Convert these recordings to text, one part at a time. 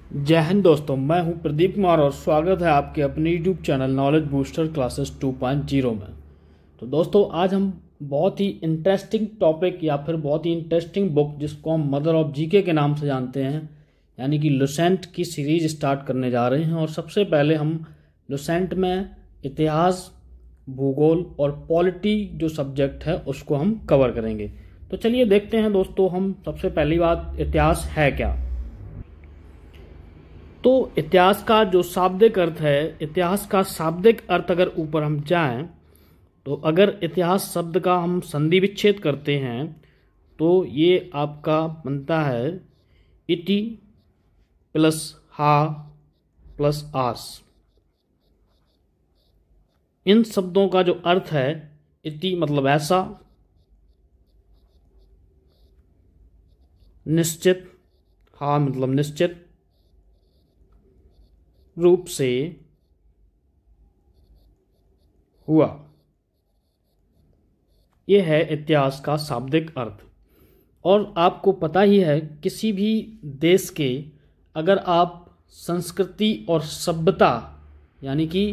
जय हिंद दोस्तों, मैं हूं प्रदीप कुमार और स्वागत है आपके अपने YouTube channel knowledge booster classes 2.0 में। तो दोस्तों, आज हम बहुत ही इंटरेस्टिंग टॉपिक या फिर बहुत ही इंटरेस्टिंग बुक जिसको हम मदर ऑफ जीके के नाम से जानते हैं यानी कि लुसेंट की सीरीज स्टार्ट करने जा रहे हैं। और सबसे पहले हम लुसेंट में इतिहास, भूगोल और पॉलिटी जो सब्जेक्ट है उसको हम कवर करेंगे। तो चलिए देखते हैं दोस्तों, हम सबसे पहली बात, इतिहास है क्या। तो इतिहास का जो शाब्दिक अर्थ है, इतिहास का शाब्दिक अर्थ अगर ऊपर हम जाएं तो अगर इतिहास शब्द का हम संधि विच्छेद करते हैं तो ये आपका बनता है इति प्लस हा प्लस आस। इन शब्दों का जो अर्थ है, इति मतलब ऐसा, निश्चित, हा मतलब निश्चित रूप से हुआ, यह है इतिहास का शाब्दिक अर्थ। और आपको पता ही है, किसी भी देश के अगर आप संस्कृति और सभ्यता यानी कि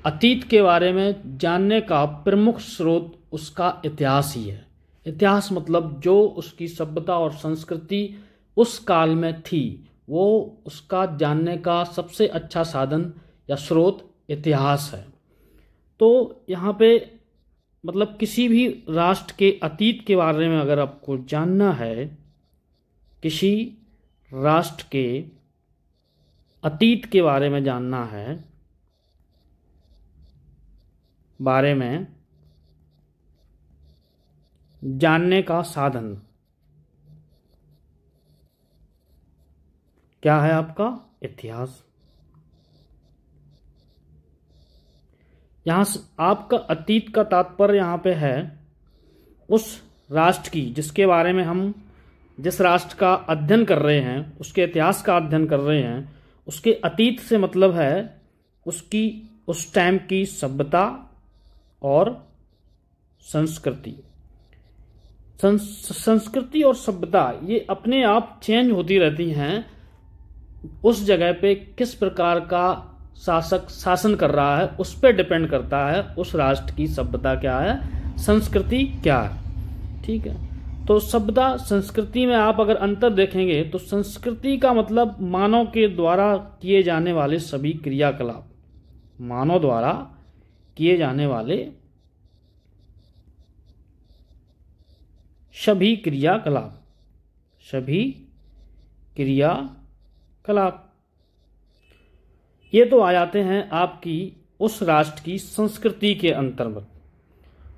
अतीत के बारे में जानने का प्रमुख स्रोत उसका इतिहास ही है। इतिहास मतलब जो उसकी सभ्यता और संस्कृति उस काल में थी, वो उसका जानने का सबसे अच्छा साधन या स्रोत इतिहास है। तो यहाँ पे मतलब किसी भी राष्ट्र के अतीत के बारे में अगर आपको जानना है, किसी राष्ट्र के अतीत के बारे में जानना है, बारे में जानने का साधन क्या है? आपका इतिहास। यहां आपका अतीत का तात्पर्य यहां पे है उस राष्ट्र की जिसके बारे में हम, जिस राष्ट्र का अध्ययन कर रहे हैं, उसके इतिहास का अध्ययन कर रहे हैं, उसके अतीत से मतलब है उसकी उस टाइम की सभ्यता और संस्कृति। संस्कृति और सभ्यता ये अपने आप चेंज होती रहती हैं। उस जगह पे किस प्रकार का शासक शासन कर रहा है उस पर डिपेंड करता है उस राष्ट्र की सभ्यता क्या है, संस्कृति क्या है। ठीक है, तो सभ्यता संस्कृति में आप अगर अंतर देखेंगे तो संस्कृति का मतलब मानव के द्वारा किए जाने वाले सभी क्रियाकलाप, मानव द्वारा किए जाने वाले सभी क्रियाकलाप, सभी क्रियाकलाप, ये तो आ जाते हैं आपकी उस राष्ट्र की संस्कृति के अंतर्गत।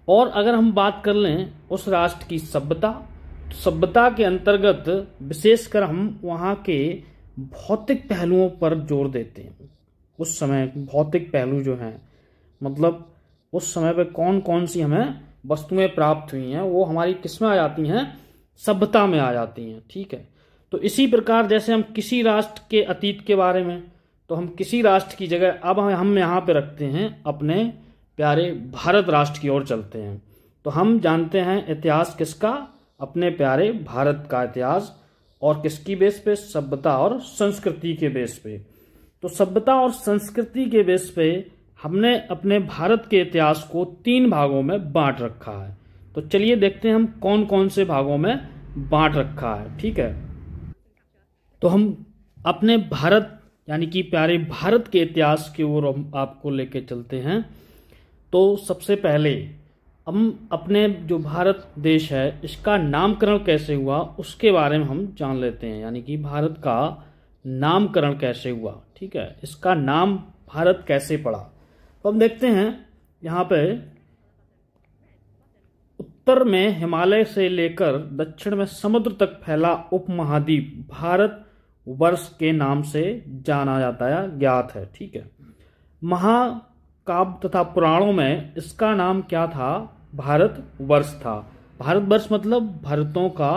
और अगर हम बात कर लें उस राष्ट्र की सभ्यता, तो सभ्यता के अंतर्गत विशेषकर हम वहाँ के भौतिक पहलुओं पर जोर देते हैं। उस समय भौतिक पहलू जो हैं, मतलब उस समय पे कौन कौन सी हमें वस्तुएं प्राप्त हुई हैं, वो हमारी किस में आ जाती हैं, सभ्यता में आ जाती हैं। ठीक है, तो इसी प्रकार जैसे हम किसी राष्ट्र के अतीत के बारे में, तो हम किसी राष्ट्र की जगह अब हम यहाँ पे रखते हैं अपने प्यारे भारत राष्ट्र की ओर चलते हैं। तो हम जानते हैं इतिहास किसका, अपने प्यारे भारत का इतिहास। और किसकी बेस पे, सभ्यता और संस्कृति के बेस पे। तो सभ्यता और संस्कृति के बेस पे हमने अपने भारत के इतिहास को 3 भागों में बांट रखा है। तो चलिए देखते हैं हम कौन कौन से भागों में बांट रखा है। ठीक है, तो हम अपने भारत यानी कि प्यारे भारत के इतिहास की ओर हम आपको लेके चलते हैं। तो सबसे पहले हम अपने जो भारत देश है इसका नामकरण कैसे हुआ उसके बारे में हम जान लेते हैं, यानी कि भारत का नामकरण कैसे हुआ। ठीक है, इसका नाम भारत कैसे पड़ा। तो हम देखते हैं यहाँ पे उत्तर में हिमालय से लेकर दक्षिण में समुद्र तक फैला उपमहाद्वीप भारत वर्ष के नाम से जाना जाता है, ज्ञात है। ठीक है, महाकाव्य तथा पुराणों में इसका नाम क्या था, भारत वर्ष था। भारत वर्ष मतलब भारतों का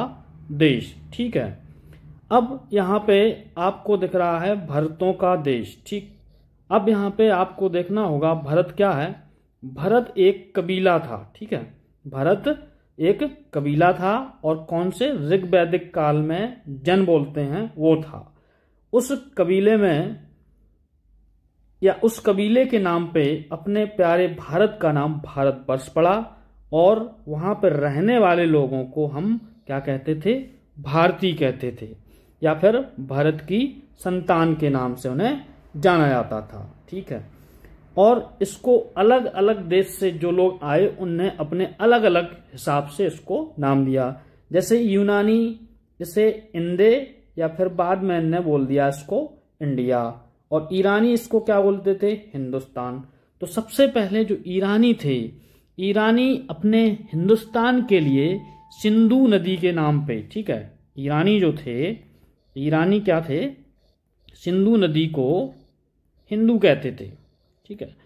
देश। ठीक है, अब यहाँ पे आपको दिख रहा है भारतों का देश। ठीक, अब यहाँ पे आपको देखना होगा भरत क्या है। भरत एक कबीला था। ठीक है, भरत एक कबीला था और कौन से ऋग्वैदिक काल में जन बोलते हैं वो था। उस कबीले में या उस कबीले के नाम पे अपने प्यारे भारत का नाम भारतवर्ष पड़ा, और वहां पर रहने वाले लोगों को हम क्या कहते थे, भारतीय कहते थे, या फिर भारत की संतान के नाम से उन्हें जाना जाता था। ठीक है, और इसको अलग अलग देश से जो लोग आए उनने अपने अलग अलग हिसाब से इसको नाम दिया। जैसे यूनानी इसे इंडे, या फिर बाद में इन्हें बोल दिया इसको इंडिया, और ईरानी इसको क्या बोलते थे, हिंदुस्तान। तो सबसे पहले जो ईरानी थे, ईरानी अपने हिंदुस्तान के लिए सिंधु नदी के नाम पे, ठीक है, ईरानी जो थे, ईरानी क्या थे, सिंधु नदी को हिंदू कहते थे। ठीक है,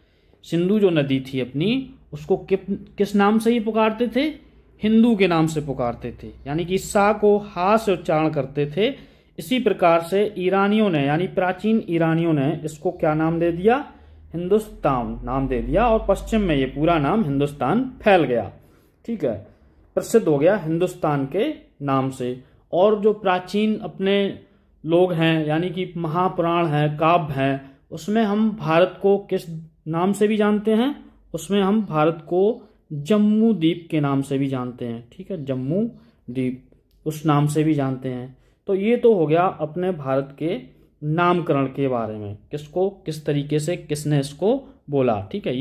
सिंधु जो नदी थी अपनी, उसको किस नाम से ही पुकारते थे, हिंदू के नाम से पुकारते थे, यानी कि सा को हा से उच्चारण करते थे। इसी प्रकार से ईरानियों ने, यानी प्राचीन ईरानियों ने इसको क्या नाम दे दिया, हिंदुस्तान नाम दे दिया, और पश्चिम में ये पूरा नाम हिंदुस्तान फैल गया। ठीक है, प्रसिद्ध हो गया हिंदुस्तान के नाम से। और जो प्राचीन अपने लोग हैं, यानी कि महापुराण है, काव्य है, उसमें हम भारत को किस नाम से भी जानते हैं, उसमें हम भारत को जम्मू द्वीप के नाम से भी जानते हैं। ठीक है, जम्मू द्वीप उस नाम से भी जानते हैं। तो ये तो हो गया अपने भारत के नामकरण के बारे में, किसको किस तरीके से किसने इसको बोला। ठीक है,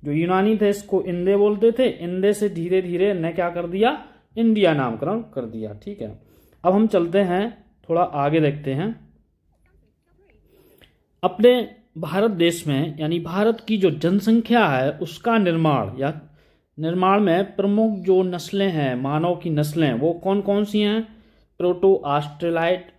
जो यूनानी थे इसको इंदे बोलते थे, इंदे से धीरे धीरे इन्हें क्या कर दिया, इंडिया नामकरण कर दिया। ठीक है, अब हम चलते हैं थोड़ा आगे, देखते हैं अपने भारत देश में, यानी भारत की जो जनसंख्या है उसका निर्माण में प्रमुख जो नस्लें हैं, मानव की नस्लें, वो कौन कौन सी हैं, प्रोटो ऑस्ट्रेलाइट,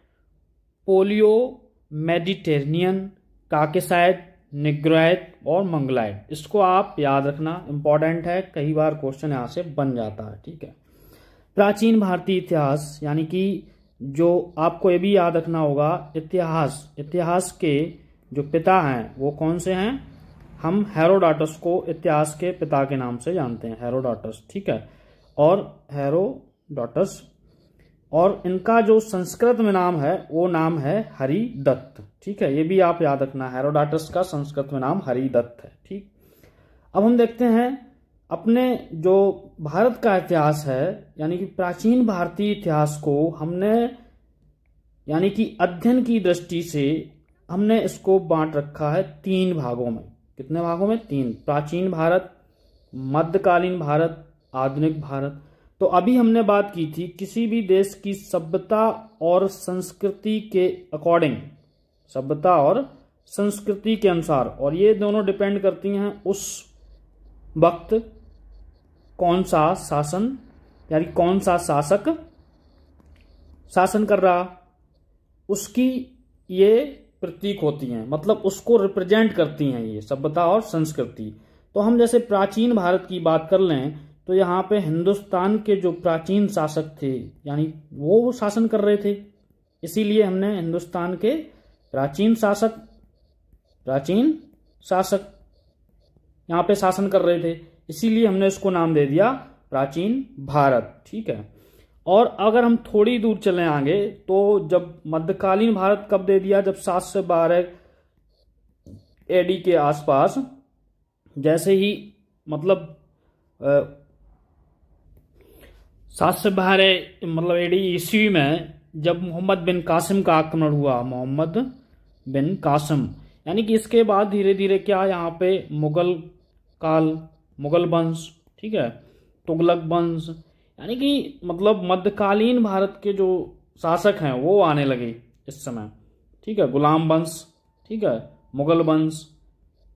पोलियो मेडिटेरेनियन, काकेसाइड, निग्रोइड और मंगलाइड। इसको आप याद रखना, इंपॉर्टेंट है, कई बार क्वेश्चन यहाँ से बन जाता है। ठीक है, प्राचीन भारतीय इतिहास, यानी कि जो आपको ये भी याद रखना होगा, इतिहास के जो पिता हैं वो कौन से हैं, हम हेरोडोटस को इतिहास के पिता के नाम से जानते हैं, हेरोडोटस। ठीक है, और हेरोडोटस, और इनका जो संस्कृत में नाम है वो नाम है हरिदत्त। ठीक है, ये भी आप याद रखना, हेरोडोटस का संस्कृत में नाम हरिदत्त है। ठीक, अब हम देखते हैं अपने जो भारत का इतिहास है, यानी कि प्राचीन भारतीय इतिहास को हमने, यानी कि अध्ययन की दृष्टि से हमने इसको बांट रखा है 3 भागों में। कितने भागों में, 3। प्राचीन भारत, मध्यकालीन भारत, आधुनिक भारत। तो अभी हमने बात की थी किसी भी देश की सभ्यता और संस्कृति के अकॉर्डिंग, सभ्यता और संस्कृति के अनुसार, और ये दोनों डिपेंड करती हैं उस वक्त कौन सा शासन, यानी कौन सा शासक शासन कर रहा, उसकी ये प्रतीक होती हैं, मतलब उसको रिप्रेजेंट करती हैं ये सभ्यता और संस्कृति। तो हम जैसे प्राचीन भारत की बात कर लें तो यहाँ पे हिंदुस्तान के जो प्राचीन शासक थे, यानी वो शासन कर रहे थे, इसीलिए हमने हिंदुस्तान के प्राचीन शासक यहाँ पे शासन कर रहे थे, इसीलिए हमने इसको नाम दे दिया प्राचीन भारत। ठीक है, और अगर हम थोड़ी दूर चले आगे तो जब मध्यकालीन भारत कब दे दिया, जब 7 से 12 एडी के आसपास, जैसे ही मतलब 7 से 12 मतलब एडी ईस्वी में जब मोहम्मद बिन कासिम का आक्रमण हुआ, मोहम्मद बिन कासिम, यानी कि इसके बाद धीरे धीरे क्या यहाँ पे मुगल वंश, ठीक है, तुगलक वंश, यानी कि मतलब मध्यकालीन भारत के जो शासक हैं वो आने लगे इस समय। ठीक है, गुलाम वंश, ठीक है, मुगल वंश,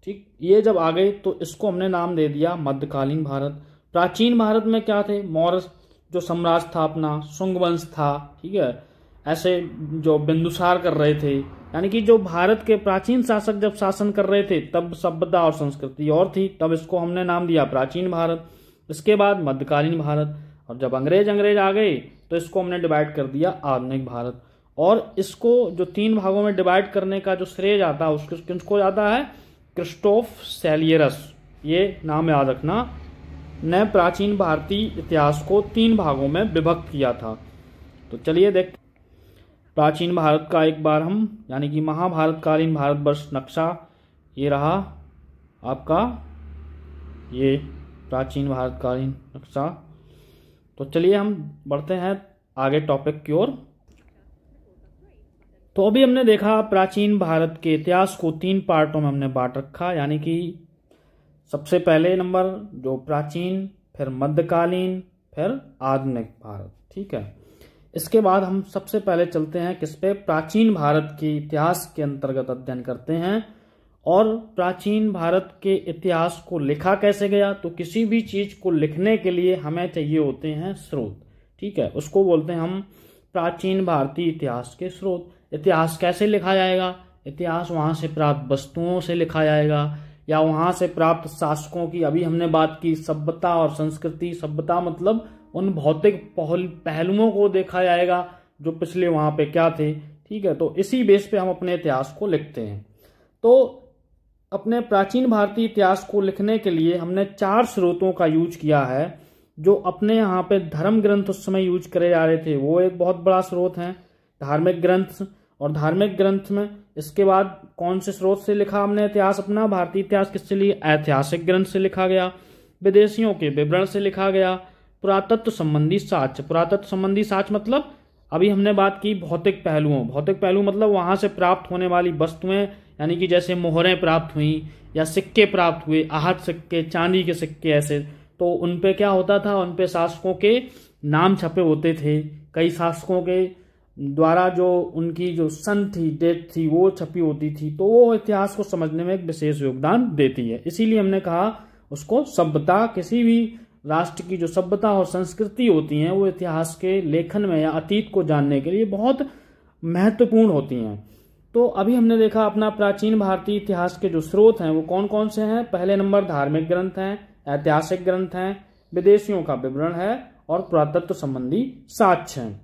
ठीक, ये जब आ गए तो इसको हमने नाम दे दिया मध्यकालीन भारत। प्राचीन भारत में क्या थे, मौर्य जो साम्राज्य था अपना, शुंग वंश था। ठीक है, ऐसे जो बिंदुसार कर रहे थे, यानी कि जो भारत के प्राचीन शासक जब शासन कर रहे थे तब सभ्यता और संस्कृति और थी, तब इसको हमने नाम दिया प्राचीन भारत। इसके बाद मध्यकालीन भारत, और जब अंग्रेज आ गए तो इसको हमने डिवाइड कर दिया आधुनिक भारत। और इसको जो 3 भागों में डिवाइड करने का जो श्रेय जाता है उसको किसको जाता है, क्रिस्टोफ सेलियरस, ये नाम याद रखना, ने प्राचीन भारतीय इतिहास को 3 भागों में विभक्त किया था। तो चलिए देखते। प्राचीन भारत का एक बार हम यानी कि महाभारतकालीन भारतवर्ष नक्शा ये रहा आपका, ये प्राचीन भारतकालीन नक्शा। तो चलिए हम बढ़ते हैं आगे टॉपिक की ओर। तो अभी हमने देखा प्राचीन भारत के इतिहास को 3 पार्टों में हमने बांट रखा, यानी कि सबसे पहले नंबर जो प्राचीन, फिर मध्यकालीन, फिर आधुनिक भारत। ठीक है, इसके बाद हम सबसे पहले चलते हैं किस पे, प्राचीन भारत के इतिहास के अंतर्गत अध्ययन करते हैं। और प्राचीन भारत के इतिहास को लिखा कैसे गया, तो किसी भी चीज को लिखने के लिए हमें चाहिए होते हैं स्रोत। ठीक है, उसको बोलते हैं हम प्राचीन भारतीय इतिहास के स्रोत। इतिहास कैसे लिखा जाएगा, इतिहास वहां से प्राप्त वस्तुओं से लिखा जाएगा या वहां से प्राप्त शासकों की, अभी हमने बात की सभ्यता और संस्कृति। सभ्यता मतलब उन भौतिक पहलुओं को देखा जाएगा जो पिछले वहां पे क्या थे। ठीक है, तो इसी बेस पे हम अपने इतिहास को लिखते हैं। तो अपने प्राचीन भारतीय इतिहास को लिखने के लिए हमने 4 स्रोतों का यूज किया है। जो अपने यहाँ पे धर्म ग्रंथ उस समय यूज करे जा रहे थे, वो एक बहुत बड़ा स्रोत है, धार्मिक ग्रंथ। और धार्मिक ग्रंथ में इसके बाद कौन से स्रोत से लिखा हमने इतिहास अपना, भारतीय इतिहास किससे लिए, ऐतिहासिक ग्रंथ से लिखा गया, विदेशियों के विवरण से लिखा गया, पुरातत्व संबंधी साक्ष्य। पुरातत्व संबंधी साक्ष्य मतलब अभी हमने बात की भौतिक पहलुओं, भौतिक पहलू मतलब वहां से प्राप्त होने वाली वस्तुएं, यानी कि जैसे मोहरें प्राप्त हुई या सिक्के प्राप्त हुए, आहट सिक्के, चांदी के सिक्के, ऐसे। तो उनपे क्या होता था, उनपे शासकों के नाम छपे होते थे। कई शासकों के द्वारा जो उनकी जो सन थी, डेट थी, वो छपी होती थी। तो वो इतिहास को समझने में एक विशेष योगदान देती है। इसीलिए हमने कहा उसको सभ्यता, किसी भी राष्ट्र की जो सभ्यता और संस्कृति होती हैं वो इतिहास के लेखन में या अतीत को जानने के लिए बहुत महत्वपूर्ण होती हैं। तो अभी हमने देखा अपना प्राचीन भारतीय इतिहास के जो स्रोत हैं वो कौन कौन से हैं। पहले नंबर धार्मिक ग्रंथ हैं, ऐतिहासिक ग्रंथ हैं, विदेशियों का विवरण है और पुरातत्व संबंधी साक्ष्य हैं।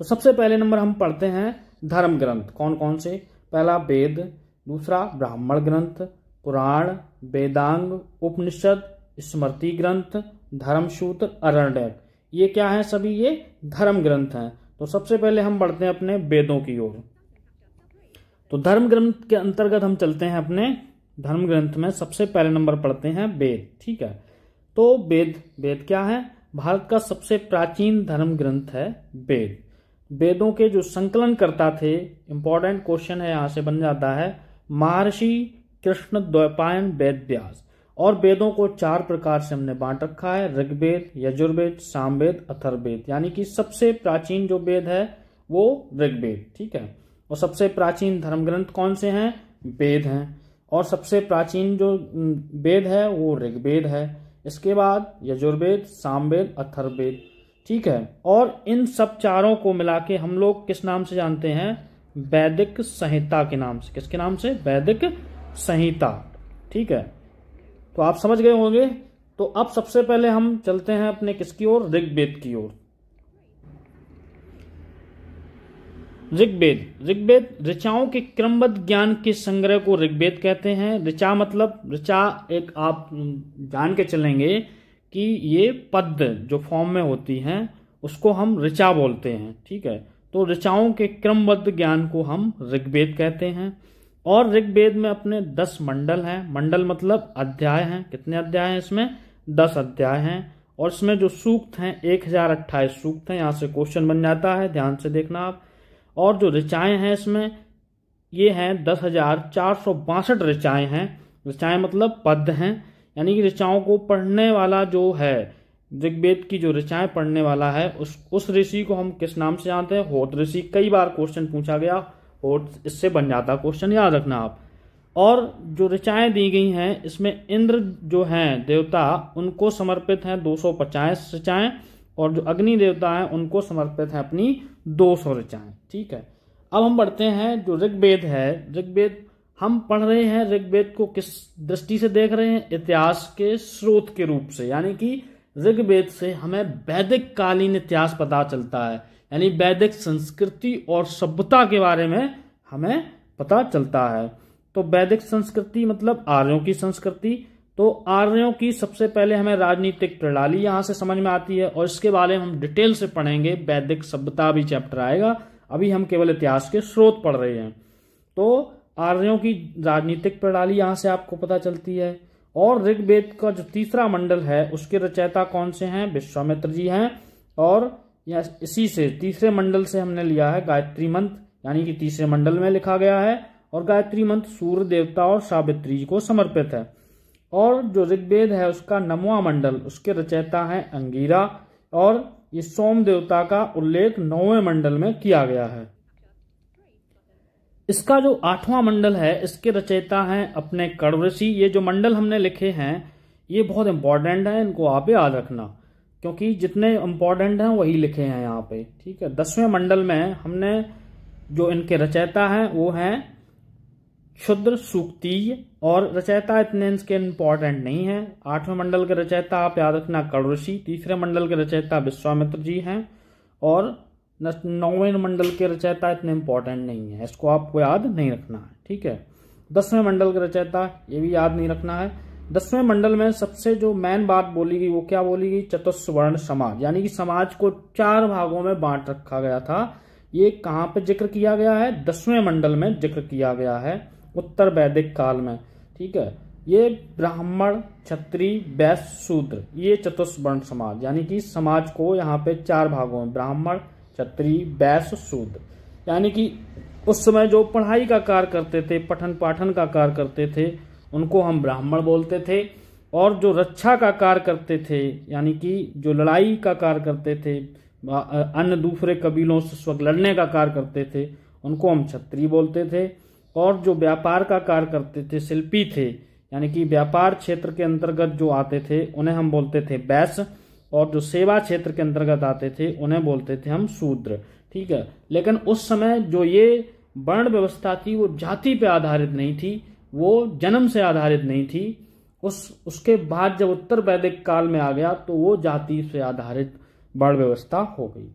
तो सबसे पहले नंबर हम पढ़ते हैं धर्म ग्रंथ। कौन कौन से, पहला वेद, दूसरा ब्राह्मण ग्रंथ, पुराण, वेदांग, उपनिषद, स्मृति ग्रंथ, धर्मसूत्र, अरण्यक। ये क्या है, सभी ये धर्म ग्रंथ हैं। तो सबसे पहले हम बढ़ते हैं अपने वेदों की ओर। तो धर्म ग्रंथ के अंतर्गत हम चलते हैं अपने धर्म ग्रंथ में। सबसे पहले नंबर पढ़ते हैं वेद। ठीक है, तो वेद क्या है, भारत का सबसे प्राचीन धर्म ग्रंथ है वेद। वेदों के जो संकलन करता थे, इंपॉर्टेंट क्वेश्चन है यहां से बन जाता है, महर्षि कृष्ण द्वैपायन वेद व्यास। और वेदों को 4 प्रकार से हमने बांट रखा है, ऋग्वेद, यजुर्वेद, सामवेद, अथर्ववेद। यानी कि सबसे प्राचीन जो वेद है वो ऋग्वेद। ठीक है, और सबसे प्राचीन धर्म ग्रंथ कौन से हैं, वेद हैं। और सबसे प्राचीन जो वेद है वो ऋग्वेद है। इसके बाद यजुर्वेद, सामवेद, अथर्ववेद। ठीक है, और इन सब 4 को मिला के हम लोग किस नाम से जानते हैं, वैदिक संहिता के नाम से। किसके नाम से, वैदिक संहिता। ठीक है, तो आप समझ गए होंगे। तो अब सबसे पहले हम चलते हैं अपने किसकी ओर, ऋग्वेद की ओर। ऋग्वेद ऋचाओं के क्रमबद्ध ज्ञान के संग्रह को ऋग्वेद कहते हैं। ऋचा मतलब, ऋचा एक आप जान के चलेंगे कि ये पद जो फॉर्म में होती हैं उसको हम ऋचा बोलते हैं। ठीक है, तो ऋचाओं के क्रमबद्ध ज्ञान को हम ऋग्वेद कहते हैं। और ऋग्वेद में अपने 10 मंडल हैं। मंडल मतलब अध्याय हैं। कितने अध्याय हैं इसमें, 10 अध्याय हैं। और इसमें जो सूक्त हैं 1028 सूक्त हैं। यहाँ से क्वेश्चन बन जाता है, ध्यान से देखना आप। और जो ऋचाएं हैं इसमें ये हैं 10,462 ऋचाएं हैं। ऋचाएं मतलब पद हैं, यानी कि ऋचाओं को पढ़ने वाला जो है, ऋग्वेद की जो ऋचाएं पढ़ने वाला है उस ऋषि को हम किस नाम से जानते हैं, होत ऋषि। कई बार क्वेश्चन पूछा गया, होत इससे बन जाता क्वेश्चन, याद रखना आप। और जो ऋचाएं दी गई हैं इसमें इंद्र जो हैं देवता उनको समर्पित हैं 250 ऋचाएं, और जो अग्नि देवता हैं उनको समर्पित हैं अपनी 200 ऋचाएं। ठीक है, अब हम बढ़ते हैं जो ऋग्वेद है। ऋग्वेद हम पढ़ रहे हैं, ऋग्वेद को किस दृष्टि से देख रहे हैं, इतिहास के स्रोत के रूप से। यानी कि ऋग्वेद से हमें वैदिक कालीन इतिहास पता चलता है, यानी वैदिक संस्कृति और सभ्यता के बारे में हमें पता चलता है। तो वैदिक संस्कृति मतलब आर्यों की संस्कृति। तो आर्यों की सबसे पहले हमें राजनीतिक प्रणाली यहाँ से समझ में आती है, और इसके बारे में हम डिटेल से पढ़ेंगे। वैदिक सभ्यता भी चैप्टर आएगा, अभी हम केवल इतिहास के स्रोत पढ़ रहे हैं। तो आर्यों की राजनीतिक प्रणाली यहाँ से आपको पता चलती है। और ऋग्वेद का जो तीसरा मंडल है उसके रचयिता कौन से हैं? विश्वामित्र जी हैं। और इसी से तीसरे मंडल से हमने लिया है गायत्री मंत्र, यानी कि तीसरे मंडल में लिखा गया है। और गायत्री मंत्र सूर्य देवता और सावित्री जी को समर्पित है। और जो ऋग्वेद है उसका 9वां मंडल, उसके रचयिता हैं अंगिरा। और ये सोम देवता का उल्लेख 9वें मंडल में किया गया है। इसका जो 8वां मंडल है इसके रचयिता हैं अपने कण्व ऋषि। ये जो मंडल हमने लिखे हैं ये बहुत इंपॉर्टेंट है, इनको आप याद रखना, क्योंकि जितने इंपॉर्टेंट हैं वही लिखे हैं यहाँ पे। ठीक है, 10वें मंडल में हमने जो इनके रचयिता हैं वो हैं क्षुद्र सूक्तीय, और रचयिता इतने इनके इंपॉर्टेंट नहीं है। 8वें मंडल के रचयिता आप याद रखना कण्व ऋषि, तीसरे मंडल के रचयिता विश्वामित्र जी हैं, और 9वें मंडल के रचयिता इतने इंपॉर्टेंट नहीं है, इसको आपको याद नहीं रखना है। ठीक है, 10वें मंडल के रचयिता ये भी याद नहीं रखना है। 10वें मंडल में सबसे जो मेन बात बोली गई वो क्या बोली गई? चतुस्वर्ण समाज, यानी कि समाज को 4 भागों में बांट रखा गया था। ये कहाँ पे जिक्र किया गया है? 10वें मंडल में जिक्र किया गया है, उत्तर वैदिक काल में। ठीक है, ये ब्राह्मण, क्षत्रिय, वैश्य, शूद्र, ये चतुष्वर्ण समाज, यानी कि समाज को यहाँ पे 4 भागों में ब्राह्मण, क्षत्रिय, वैश्य, शूद्र, यानी कि उस समय जो पढ़ाई का कार्य करते थे, पठन पाठन का कार्य करते थे, उनको हम ब्राह्मण बोलते थे। और जो रक्षा का कार्य करते थे, यानी कि जो लड़ाई का कार्य करते थे, अन्य दूसरे कबीलों से स्वयं लड़ने का कार्य करते थे, उनको हम क्षत्रिय बोलते थे। और जो व्यापार का कार्य करते थे, शिल्पी थे, यानी कि व्यापार क्षेत्र के अंतर्गत जो आते थे उन्हें हम बोलते थे वैश्य। और जो सेवा क्षेत्र के अंतर्गत आते थे उन्हें बोलते थे हम शूद्र। ठीक है, लेकिन उस समय जो ये वर्ण व्यवस्था थी वो जाति पे आधारित नहीं थी, वो जन्म से आधारित नहीं थी। उसके बाद जब उत्तर वैदिक काल में आ गया तो वो जाति से आधारित वर्ण व्यवस्था हो गई।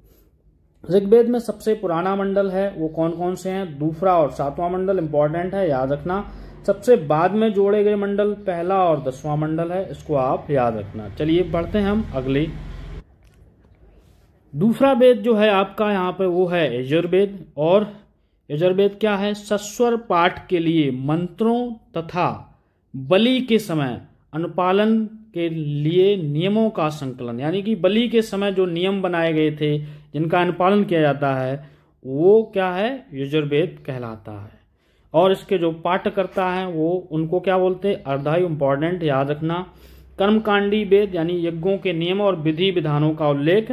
ऋग्वेद में सबसे पुराना मंडल है वो कौन कौन से हैं? दूसरा और 7वां मंडल इंपॉर्टेंट है, याद रखना। सबसे बाद में जोड़े गए मंडल 1ला और 10वां मंडल है, इसको आप याद रखना। चलिए बढ़ते हैं हम अगले। दूसरा वेद जो है आपका यहाँ पे वो है यजुर्वेद। और यजुर्वेद क्या है? सस्वर पाठ के लिए मंत्रों तथा बलि के समय अनुपालन के लिए नियमों का संकलन, यानी कि बलि के समय जो नियम बनाए गए थे जिनका अनुपालन किया जाता है वो क्या है? यजुर्वेद कहलाता है। और इसके जो पाठ करता है वो उनको क्या बोलते हैं? अर्धायु, इंपॉर्टेंट, याद रखना। कर्मकांडी वेद, यानी यज्ञों के नियम और विधि विधानों का उल्लेख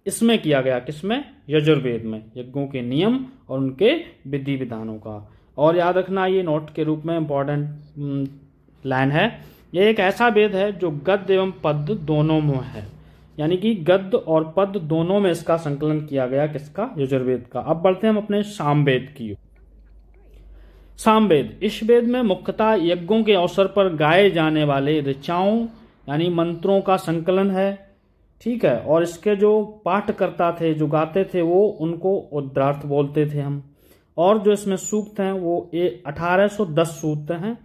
इसमें किया गया। किसमें? यजुर्वेद में, यज्ञों के नियम और उनके विधि विधानों का। और याद रखना ये नोट के रूप में इंपॉर्टेंट लाइन है। यह एक ऐसा वेद है जो गद्य एवं पद्य दोनों में है, यानी कि गद्य और पद्य दोनों में इसका संकलन किया गया। किसका? यजुर्वेद का। अब बढ़ते हैं हम अपने सामवेद की। सामवेद, इस वेद में मुख्यतः यज्ञों के अवसर पर गाए जाने वाले ऋचाओं यानी मंत्रों का संकलन है। ठीक है, और इसके जो पाठ करता थे, जो गाते थे, वो उनको उद्गार्थ बोलते थे हम। और जो इसमें सूक्त हैं वो 1810 सूक्त हैं।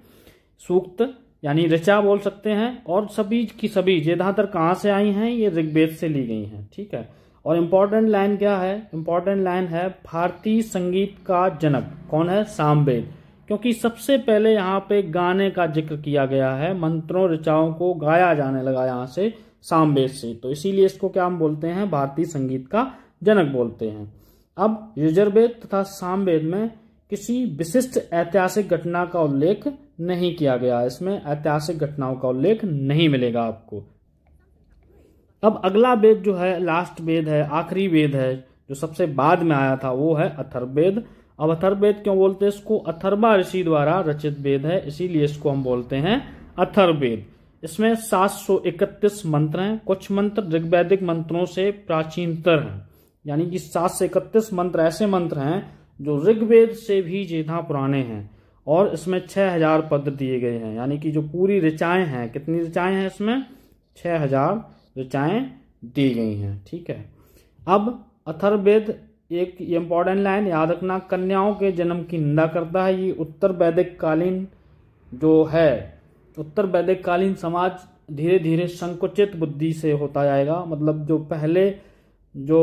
सूक्त यानी ऋचा बोल सकते हैं। और सभी की सभी ज्यादातर कहाँ से आई हैं? ये ऋग्वेद से ली गई हैं। ठीक है, और इम्पोर्टेंट लाइन क्या है? इम्पोर्टेंट लाइन है भारतीय संगीत का जनक कौन है? सामवेद, क्योंकि सबसे पहले यहाँ पे गाने का जिक्र किया गया है, मंत्रों ऋचाओं को गाया जाने लगा यहाँ से सामवेद से, तो इसीलिए इसको क्या हम बोलते हैं? भारतीय संगीत का जनक बोलते हैं। अब यजुर्वेद तथा सामवेद में किसी विशिष्ट ऐतिहासिक घटना का उल्लेख नहीं किया गया, इसमें ऐतिहासिक घटनाओं का उल्लेख नहीं मिलेगा आपको। अब अगला वेद जो है, लास्ट वेद है, आखिरी वेद है, जो सबसे बाद में आया था, वो है अथर्ववेद। अब अथर्ववेद क्यों बोलते हैं इसको? अथर्वा ऋषि द्वारा रचित वेद है, इसीलिए इसको हम बोलते हैं अथर्ववेद। इसमें 731 मंत्र हैं। कुछ मंत्र ऋग्वैदिक मंत्रों से प्राचीनतर हैं, यानी कि 7 से 31 मंत्र ऐसे मंत्र हैं जो ऋग्वेद से भी ज्यादा पुराने हैं। और इसमें 6000 पद दिए गए हैं, यानी कि जो पूरी ऋचाएं हैं, कितनी ऋचाएं हैं इसमें? 6000 ऋचाएं दी गई हैं। ठीक है, अब अथर्ववेद एक इम्पॉर्टेंट लाइन याद रखना, कन्याओं के जन्म की निंदा करता है। ये उत्तर वैदिक कालीन जो है, उत्तर वैदिक कालीन समाज धीरे धीरे संकुचित बुद्धि से होता जाएगा। मतलब जो पहले जो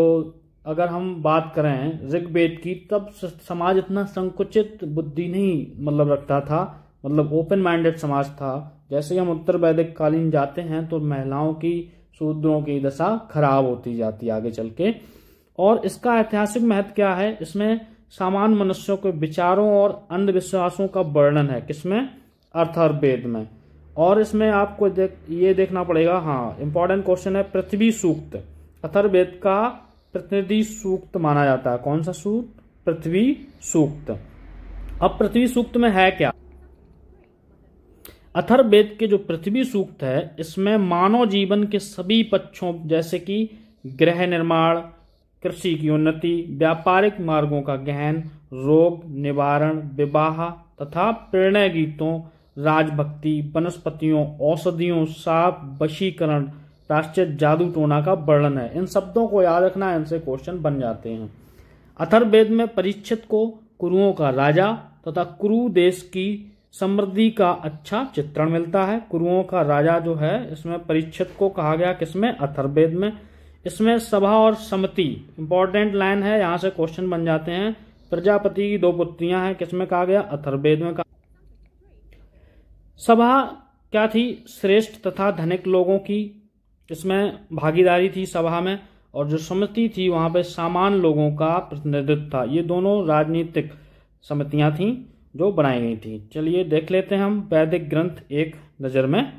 अगर हम बात करें ऋग्वेद की, तब समाज इतना संकुचित बुद्धि नहीं मतलब रखता था, मतलब ओपन माइंडेड समाज था। जैसे ही हम उत्तर वैदिक कालीन जाते हैं तो महिलाओं की, शूद्रों की दशा खराब होती जाती है आगे चल के। और इसका ऐतिहासिक महत्व क्या है, इसमें सामान्य मनुष्यों के विचारों और अंधविश्वासों का वर्णन है, किसमें, अथर्ववेद में। और इसमें आपको ये देखना पड़ेगा, हाँ इंपॉर्टेंट क्वेश्चन है, पृथ्वी सूक्त अथर्ववेद का प्रतिनिधि सूक्त माना जाता है। कौन सा सूक्त, पृथ्वी सूक्त। अब पृथ्वी सूक्त में है क्या, अथर्ववेद के जो पृथ्वी सूक्त है इसमें मानव जीवन के सभी पक्षों जैसे कि गृह निर्माण, कृषि की उन्नति, व्यापारिक मार्गों का गहन, रोग निवारण, विवाह तथा प्रणय गीतों, राजभक्ति, वनस्पतियों, औषधियों, साप, वशीकरण, राष्ट्रीय जादू टोना का वर्णन है। इन शब्दों को याद रखना, इनसे क्वेश्चन बन जाते हैं। अथर्ववेद में परीक्षित को कुरुओं का राजा तथा कुरु देश की समृद्धि का अच्छा चित्रण मिलता है। कुरुओं का राजा जो है इसमें परीक्षित को कहा गया, किसमें, अथर्ववेद में। इसमें सभा और सम्मति इंपॉर्टेंट लाइन है, यहां से क्वेश्चन बन जाते हैं। प्रजापति की 2 पुत्रियां हैं, किसमें कहा गया, अथर्ववेद में कहा। सभा क्या थी, श्रेष्ठ तथा धनिक लोगों की इसमें भागीदारी थी सभा में, और जो समिति थी वहां पे सामान्य लोगों का प्रतिनिधित्व था। ये दोनों राजनीतिक समितियां थीं जो बनाई गई थी। चलिए देख लेते हैं हम वैदिक ग्रंथ एक नजर में।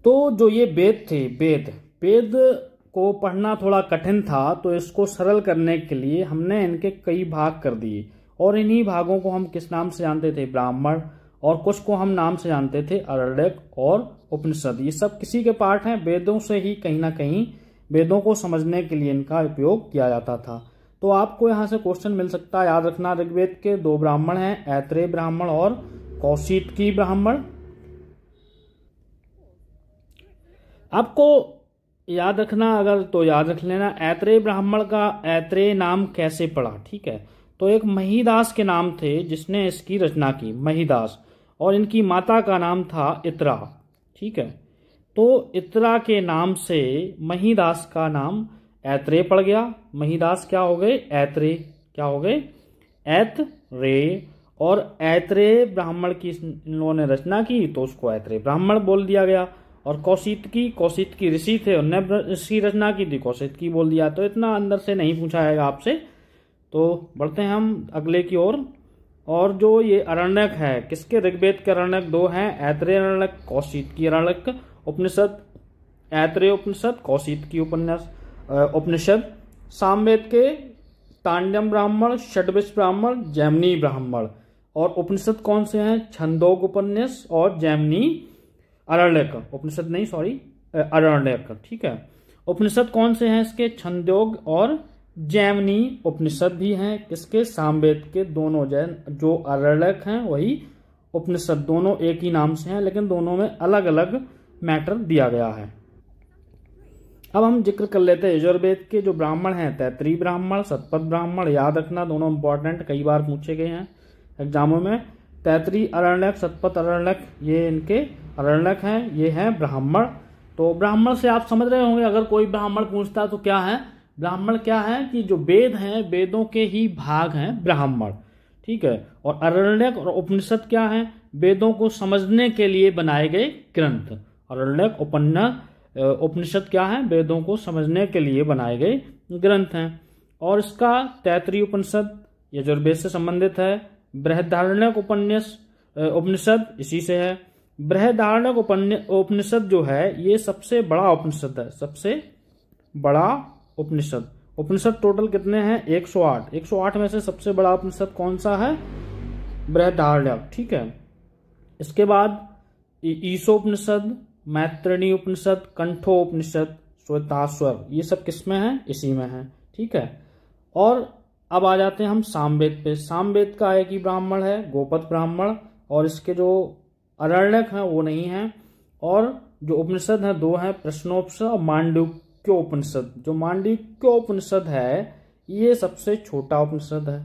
तो जो ये वेद थे, वेद को पढ़ना थोड़ा कठिन था, तो इसको सरल करने के लिए हमने इनके कई भाग कर दिए, और इन्हीं भागों को हम किस नाम से जानते थे, ब्राह्मण, और कुछ को हम नाम से जानते थे आरण्यक और उपनिषद। ये सब किसी के पार्ट हैं, वेदों से ही कहीं ना कहीं वेदों को समझने के लिए इनका उपयोग किया जाता था। तो आपको यहाँ से क्वेश्चन मिल सकता है, याद रखना ऋग्वेद के 2 ब्राह्मण हैं, ऐत्रेय ब्राह्मण और कौशितकी ब्राह्मण। आपको याद रखना, अगर तो याद रख लेना, ऐत्रेय ब्राह्मण का ऐत्रेय नाम कैसे पड़ा, ठीक है। तो एक महीदास के नाम थे जिसने इसकी रचना की, महीदास, और इनकी माता का नाम था इत्रा, ठीक है। तो इत्रा के नाम से महीदास का नाम ऐत्रेय पड़ गया। महीदास क्या हो गए, ऐत्रेय, क्या हो गए, ऐत्रेय। और ऐत्रेय ब्राह्मण की इन्होंने रचना की तो उसको ऐत्रेय ब्राह्मण बोल दिया गया। और कौशितकी ऋषि थे, उन्होंने इसकी रचना की थी, कौशितकी बोल दिया। तो इतना अंदर से नहीं पूछा जाएगा आपसे। तो बढ़ते हैं हम अगले की ओर। और जो ये अरण्यक है, किसके, ऋग्वेद के अरण्यक 2 हैं, ऐत्रेय अरण्यक, कौशितकी अरण्यक। उपनिषद, ऐत्रेय उपनिषद, कौशितकी उपनिषद। सामवेद के तांडव ब्राह्मण, षड्विश ब्राह्मण, जैमिनी ब्राह्मण। और उपनिषद कौन से हैं, छंदोग उपन्यास और जैमिनी अरण्यक, उपनिषद नहीं सॉरी अरण्यक, ठीक है। उपनिषद कौन से हैं इसके, छंदोग और जैमिनी उपनिषद भी हैं, किसके, सामवेद के। दोनों जो अरण्यक हैं वही उपनिषद, दोनों एक ही नाम से हैं, लेकिन दोनों में अलग अलग मैटर दिया गया है। अब हम जिक्र कर लेते हैं यजुर्वेद के जो ब्राह्मण हैं, तैत्रीय ब्राह्मण, शतपथ ब्राह्मण। याद रखना, दोनों इंपॉर्टेंट, कई बार पूछे गए हैं एग्जामों में। तैत्रीय अरण्यक, शतपथ अरण्यक, ये इनके अरण्यक हैं, ये हैं ब्राह्मण। तो ब्राह्मण से आप समझ रहे होंगे, अगर कोई ब्राह्मण पूछता तो क्या है, ब्राह्मण क्या है कि जो वेद हैं, वेदों के ही भाग हैं ब्राह्मण, ठीक है। और अरण्यक और उपनिषद क्या है, वेदों को समझने के लिए बनाए गए ग्रंथ। अरण्यक उपनिषद क्या है, वेदों को समझने के लिए बनाए गए ग्रंथ हैं। और इसका तैत्रीय उपनिषद यजुर्वेद से संबंधित है। बृहदारण्यक उपनिषद इसी से है। बृहदारण्यक उपनिषद जो है ये सबसे बड़ा उपनिषद है, सबसे बड़ा उपनिषद। उपनिषद टोटल कितने हैं, 108। 108 में से सबसे बड़ा उपनिषद कौन सा है, बृहदारण्यक, ठीक है। इसके बाद ईशोपनिषद, मैत्रेयी उपनिषद, कंठोपनिषद, श्वेताश्वर, ये सब किसमें है, इसी में है, ठीक है। और अब आ जाते हैं हम सामवेद पे। सामवेद का एक ही ब्राह्मण है, गोपद ब्राह्मण, और इसके जो अरण्यक हैं वो नहीं है। और जो उपनिषद हैं 2 हैं, प्रश्नोपनिषद और मांडुक्योपनिषद। जो मांडुक्योपनिषद है ये सबसे छोटा उपनिषद है,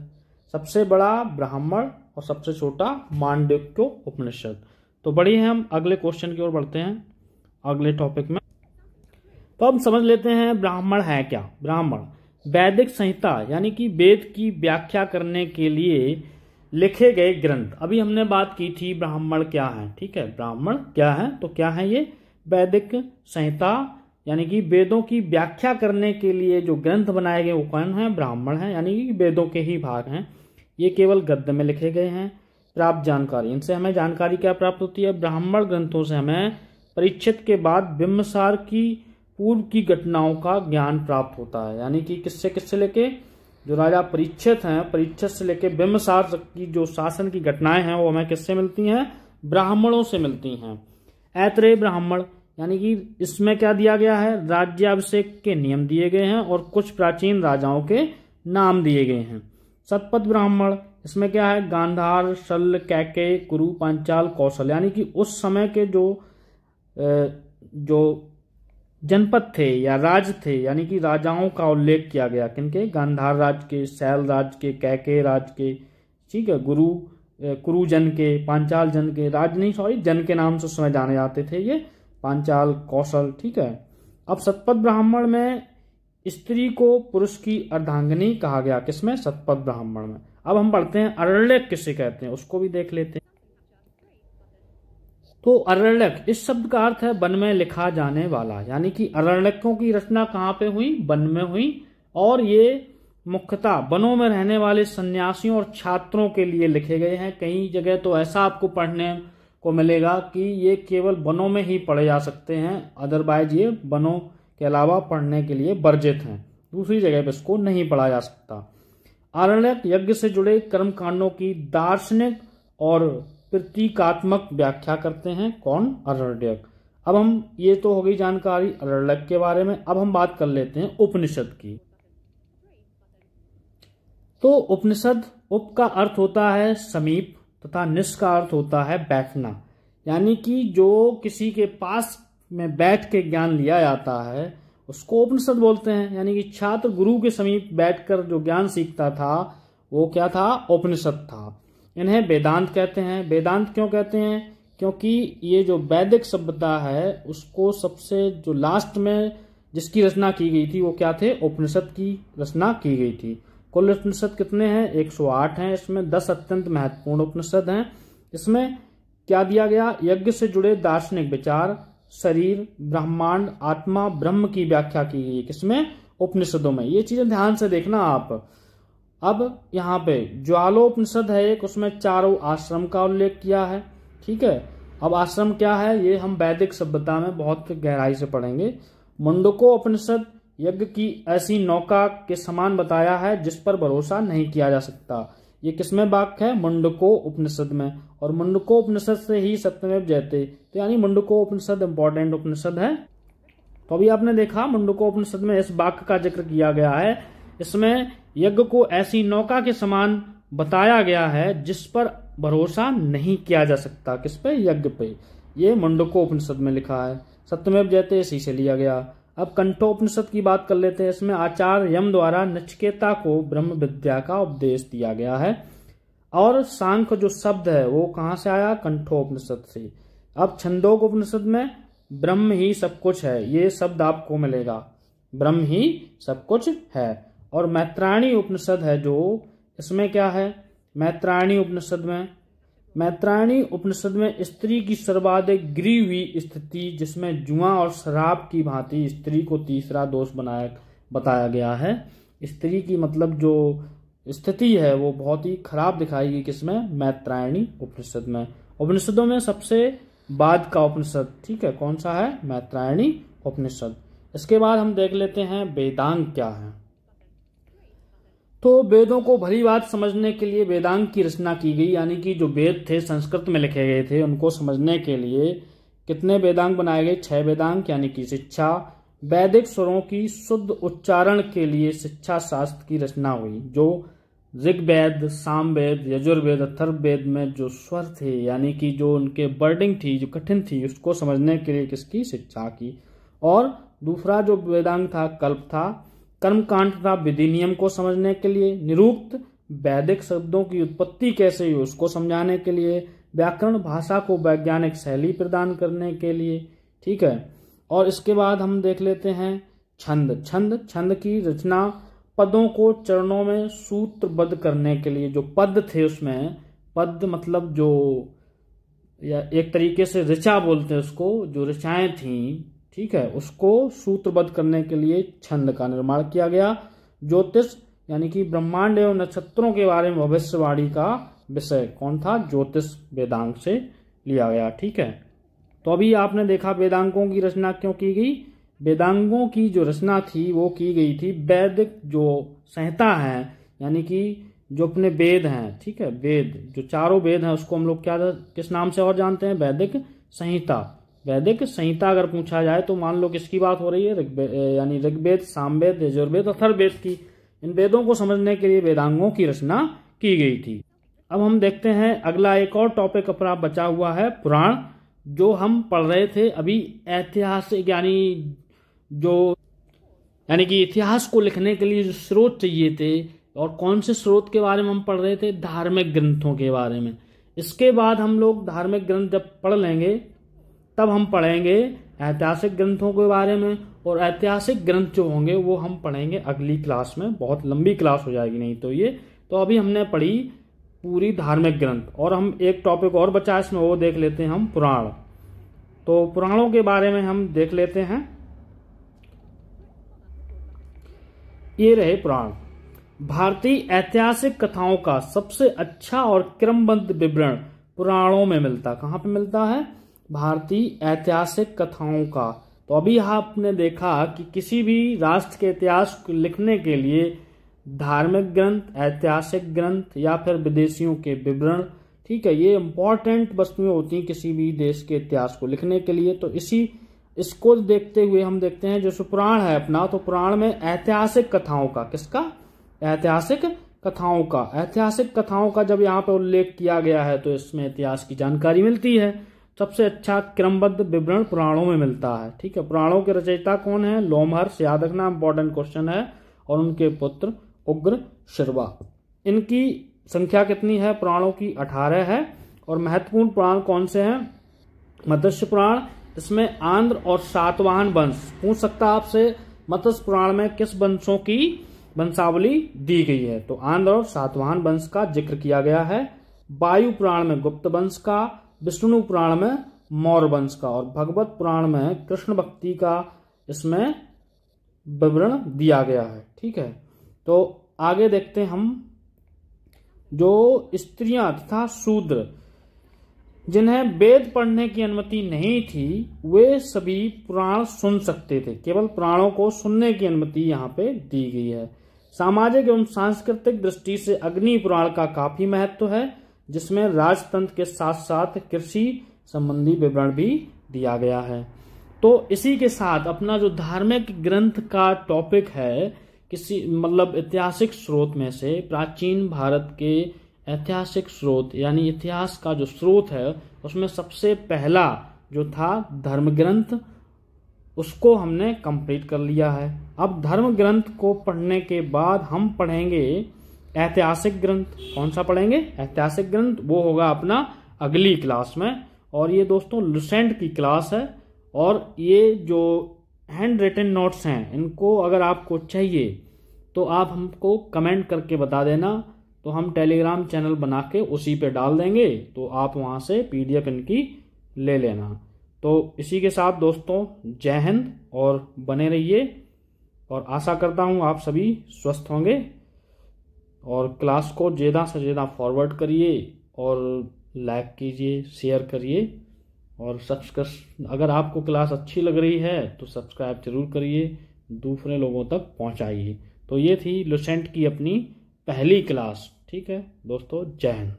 सबसे बड़ा ब्राह्मण और सबसे छोटा मांडुक्योपनिषद। तो बढ़िए हम अगले क्वेश्चन की ओर बढ़ते हैं, अगले टॉपिक में। तो अब समझ लेते हैं ब्राह्मण है क्या। ब्राह्मण वैदिक संहिता यानी कि वेद की व्याख्या करने के लिए लिखे गए ग्रंथ। अभी हमने बात की थी ब्राह्मण क्या है, ठीक है, ब्राह्मण क्या है, तो क्या है ये वैदिक संहिता यानी कि वेदों की व्याख्या करने के लिए जो ग्रंथ बनाए गए वो कौन है, ब्राह्मण है, यानी कि वेदों के ही भाग हैं। ये केवल गद्य में लिखे गए हैं। प्राप्त जानकारी, इनसे हमें जानकारी क्या प्राप्त होती है, ब्राह्मण ग्रंथों से हमें परीक्षित के बाद बिंबिसार की पूर्व की घटनाओं का ज्ञान प्राप्त होता है। यानी कि किससे किससे लेके, जो राजा परीक्षित हैं, परीक्षित से लेके बिंबिसार की जो शासन की घटनाएं हैं वो हमें किससे मिलती हैं, ब्राह्मणों से मिलती हैं। ऐतरेय ब्राह्मण यानी कि इसमें क्या दिया गया है, राज्याभिषेक के नियम दिए गए हैं और कुछ प्राचीन राजाओं के नाम दिए गए हैं। शतपथ ब्राह्मण, इसमें क्या है, गांधार, शल्य, कैकेय, कुरु, पांचाल, कौशल, यानी कि उस समय के जो जनपद थे या राज थे, यानी कि राजाओं का उल्लेख किया गया। किनके, गांधार राज के, शैल राज के, कैकेय राज के, ठीक है, कुरु जन के, पांचाल जन के, राज नहीं सॉरी जन के नाम से उस समय जाने जाते थे ये, पांचाल, कौशल, ठीक है। अब शतपथ ब्राह्मण में स्त्री को पुरुष की अर्धांगिनी कहा गया, किसमें, शतपथ ब्राह्मण में। अब हम पढ़ते हैं अरण्यक किसे कहते हैं, उसको भी देख लेते हैं। तो अरण्यक इस शब्द का अर्थ है वन में लिखा जाने वाला, यानी कि अरण्यकों की रचना कहाँ पे हुई, वन में हुई, और ये मुख्यतः वनों में रहने वाले सन्यासियों और छात्रों के लिए लिखे गए हैं। कई जगह तो ऐसा आपको पढ़ने को मिलेगा कि ये केवल वनों में ही पढ़े जा सकते हैं, अदरवाइज ये वनों के अलावा पढ़ने के लिए वर्जित हैं, दूसरी जगह पर इसको नहीं पढ़ा जा सकता। आरण्यक यज्ञ से जुड़े कर्म कांडों की दार्शनिक और प्रतीकात्मक व्याख्या करते हैं, कौन, अरण्यक। अब हम, ये तो हो गई जानकारी अरण्यक के बारे में। अब हम बात कर लेते हैं उपनिषद की। तो उपनिषद, उप का अर्थ होता है समीप तथा निष का अर्थ होता है बैठना, यानी कि जो किसी के पास में बैठ के ज्ञान लिया जाता है उसको उपनिषद बोलते हैं। यानी कि छात्र गुरु के समीप बैठकर जो ज्ञान सीखता था वो क्या था, उपनिषद था। इन्हें वेदांत कहते हैं। वेदांत क्यों कहते हैं, क्योंकि ये जो वैदिक सभ्यता है उसको सबसे जो लास्ट में जिसकी रचना की गई थी वो क्या थे, उपनिषद की रचना की गई थी। कुल उपनिषद कितने हैं, 108 हैं। इसमें 10 अत्यंत महत्वपूर्ण उपनिषद हैं। इसमें क्या दिया गया, यज्ञ से जुड़े दार्शनिक विचार, शरीर, ब्रह्मांड, आत्मा, ब्रह्म की व्याख्या की गई है, किसमें, उपनिषदों में। ये चीजें ध्यान से देखना आप। अब यहाँ पे ज्वालोपनिषद है एक, उसमें चारों आश्रम का उल्लेख किया है, ठीक है। अब आश्रम क्या है ये हम वैदिक सभ्यता में बहुत गहराई से पढ़ेंगे। मुंडकोपनिषद यज्ञ की ऐसी नौका के समान बताया है जिस पर भरोसा नहीं किया जा सकता। ये किसमें वाक्य है, मुंडको उपनिषद में, और मुंडको उपनिषद से ही सत्यमेव जयते, तो यानी मुंडको उपनिषद इंपॉर्टेंट उपनिषद है। तो अभी आपने देखा मुंडको उपनिषद में इस वाक्य का जिक्र किया गया है। इसमें यज्ञ को ऐसी नौका के समान बताया गया है जिस पर भरोसा नहीं किया जा सकता, किस पे, यज्ञ पे। ये मुंडको उपनिषद में लिखा है। सत्यमेव जयते इसी से लिया गया। अब कंठोपनिषद की बात कर लेते हैं। इसमें आचार्य यम द्वारा नचिकेता को ब्रह्म विद्या का उपदेश दिया गया है। और सांख्य जो शब्द है वो कहाँ से आया, कंठोपनिषद से। अब छंदोपनिषद में ब्रह्म ही सब कुछ है, ये शब्द आपको मिलेगा, ब्रह्म ही सब कुछ है। और मैत्रायणी उपनिषद है जो, इसमें क्या है, मैत्रायणी उपनिषद में स्त्री की सर्वाधिक गिरी हुई स्थिति, जिसमें जुआ और शराब की भांति स्त्री को तीसरा दोष बताया गया है। स्त्री की मतलब जो स्थिति है वो बहुत ही खराब दिखाई गई, किसमें, मैत्रायणी उपनिषद में। उपनिषदों में सबसे बाद का उपनिषद, ठीक है, कौन सा है, मैत्रायणी उपनिषद। इसके बाद हम देख लेते हैं वेदांग क्या है। तो वेदों को भली बात समझने के लिए वेदांग की रचना की गई, यानी कि जो वेद थे संस्कृत में लिखे गए थे उनको समझने के लिए कितने वेदांग बनाए गए, 6 वेदांग, यानी कि शिक्षा, वैदिक स्वरों की शुद्ध उच्चारण के लिए शिक्षा शास्त्र की रचना हुई। जो ऋग्वेद, सामवेद, यजुर्वेद, अथर्ववेद में जो स्वर थे, यानी कि जो उनके वर्डिंग थी जो कठिन थी, उसको समझने के लिए किसकी, शिक्षा की। और दूसरा जो वेदांग था कल्प था। कर्मकांड तथा विधि नियम को समझने के लिए। निरुक्त वैदिक शब्दों की उत्पत्ति कैसे हुई उसको समझाने के लिए। व्याकरण भाषा को वैज्ञानिक शैली प्रदान करने के लिए, ठीक है। और इसके बाद हम देख लेते हैं छंद। छंद की रचना पदों को चरणों में सूत्रबद्ध करने के लिए, जो पद थे उसमें, पद मतलब जो या एक तरीके से ऋचा बोलते हैं उसको, जो ऋचाएं थी, ठीक है, उसको सूत्रबद्ध करने के लिए छंद का निर्माण किया गया। ज्योतिष यानी कि ब्रह्मांड एवं नक्षत्रों के बारे में भविष्यवाणी का विषय कौन था? ज्योतिष वेदांग से लिया गया, ठीक है। तो अभी आपने देखा वेदांगों की रचना क्यों की गई। वेदांगों की जो रचना थी वो की गई थी वैदिक जो संहिता है, यानी कि जो अपने वेद हैं, ठीक है, वेद जो चारों वेद हैं उसको हम लोग क्या किस नाम से और जानते हैं? वैदिक संहिता। वैदिक संहिता अगर पूछा जाए तो मान लो किसकी बात हो रही है? यानी ऋग्वेद, सामवेद, यजुर्वेद, अथर्ववेद की। इन वेदों को समझने के लिए वेदांगों की रचना की गई थी। अब हम देखते हैं अगला एक और टॉपिक अपना बचा हुआ है पुराण, जो हम पढ़ रहे थे अभी। ऐतिहासिक यानी कि इतिहास को लिखने के लिए जो स्रोत चाहिए थे, और कौन से स्रोत के बारे में हम पढ़ रहे थे? धार्मिक ग्रंथों के बारे में। इसके बाद हम लोग धार्मिक ग्रंथ जब पढ़ लेंगे तब हम पढ़ेंगे ऐतिहासिक ग्रंथों के बारे में, और ऐतिहासिक ग्रंथ जो होंगे वो हम पढ़ेंगे अगली क्लास में। बहुत लंबी क्लास हो जाएगी नहीं तो ये। तो अभी हमने पढ़ी पूरी धार्मिक ग्रंथ, और हम एक टॉपिक और बचा इसमें, वो देख लेते हैं हम पुराण। तो पुराणों के बारे में हम देख लेते हैं। ये रहे पुराण। भारतीय ऐतिहासिक कथाओं का सबसे अच्छा और क्रमबद्ध विवरण पुराणों में मिलता। कहाँ पे मिलता है? भारतीय ऐतिहासिक कथाओं का। तो अभी आपने देखा कि किसी भी राष्ट्र के इतिहास को लिखने के लिए धार्मिक ग्रंथ, ऐतिहासिक ग्रंथ या फिर विदेशियों के विवरण, ठीक है, ये इंपॉर्टेंट वस्तुएं होती हैं किसी भी देश के इतिहास को लिखने के लिए। तो इसको देखते हुए हम देखते हैं जो पुराण है अपना, तो पुराण में ऐतिहासिक कथाओं का, किसका? ऐतिहासिक कथाओं का। ऐतिहासिक कथाओं का जब यहाँ पे उल्लेख किया गया है तो इसमें इतिहास की जानकारी मिलती है। सबसे अच्छा क्रमबद्ध विवरण पुराणों में मिलता है, ठीक है। पुराणों के रचयिता कौन है? लोमहर्ष, याद रखना इंपॉर्टेंट क्वेश्चन है। और उनके पुत्र उग्र शिरवा। इनकी संख्या कितनी है? पुराणों की 18 है। और महत्वपूर्ण पुराण कौन से हैं? मत्स्य पुराण, इसमें आंध्र और सातवाहन वंश। पूछ सकता आपसे मत्स्य पुराण में किस वंशों की वंशावली दी गई है? तो आंध्र और सातवाहन वंश का जिक्र किया गया है। वायु पुराण में गुप्त वंश का, विष्णु पुराण में मौर्य वंश का, और भगवत पुराण में कृष्ण भक्ति का इसमें विवरण दिया गया है, ठीक है। तो आगे देखते हैं हम। जो स्त्रियां तथा शूद्र जिन्हें वेद पढ़ने की अनुमति नहीं थी, वे सभी पुराण सुन सकते थे। केवल पुराणों को सुनने की अनुमति यहाँ पे दी गई है। सामाजिक एवं सांस्कृतिक दृष्टि से अग्नि पुराण का काफी महत्व है, जिसमें राजतंत्र के साथ साथ कृषि संबंधी विवरण भी दिया गया है। तो इसी के साथ अपना जो धार्मिक ग्रंथ का टॉपिक है, किसी मतलब ऐतिहासिक स्रोत में से प्राचीन भारत के ऐतिहासिक स्रोत, यानी इतिहास का जो स्रोत है उसमें सबसे पहला जो था धर्म ग्रंथ, उसको हमने कंप्लीट कर लिया है। अब धर्म ग्रंथ को पढ़ने के बाद हम पढ़ेंगे ऐतिहासिक ग्रंथ। कौन सा पढ़ेंगे? ऐतिहासिक ग्रंथ। वो होगा अपना अगली क्लास में। और ये दोस्तों लुसेंट की क्लास है, और ये जो हैंड रिटन नोट्स हैं इनको अगर आपको चाहिए तो आप हमको कमेंट करके बता देना, तो हम टेलीग्राम चैनल बना के उसी पे डाल देंगे, तो आप वहाँ से PDF इनकी ले लेना। तो इसी के साथ दोस्तों जय हिंद, और बने रहिए, और आशा करता हूँ आप सभी स्वस्थ होंगे। और क्लास को ज़्यादा से ज़्यादा फॉरवर्ड करिए, और लाइक कीजिए, शेयर करिए, और सब्सक्राइब, अगर आपको क्लास अच्छी लग रही है तो सब्सक्राइब जरूर करिए, दूसरे लोगों तक पहुंचाइए। तो ये थी लुसेंट की अपनी पहली क्लास, ठीक है दोस्तों, जय हिंद।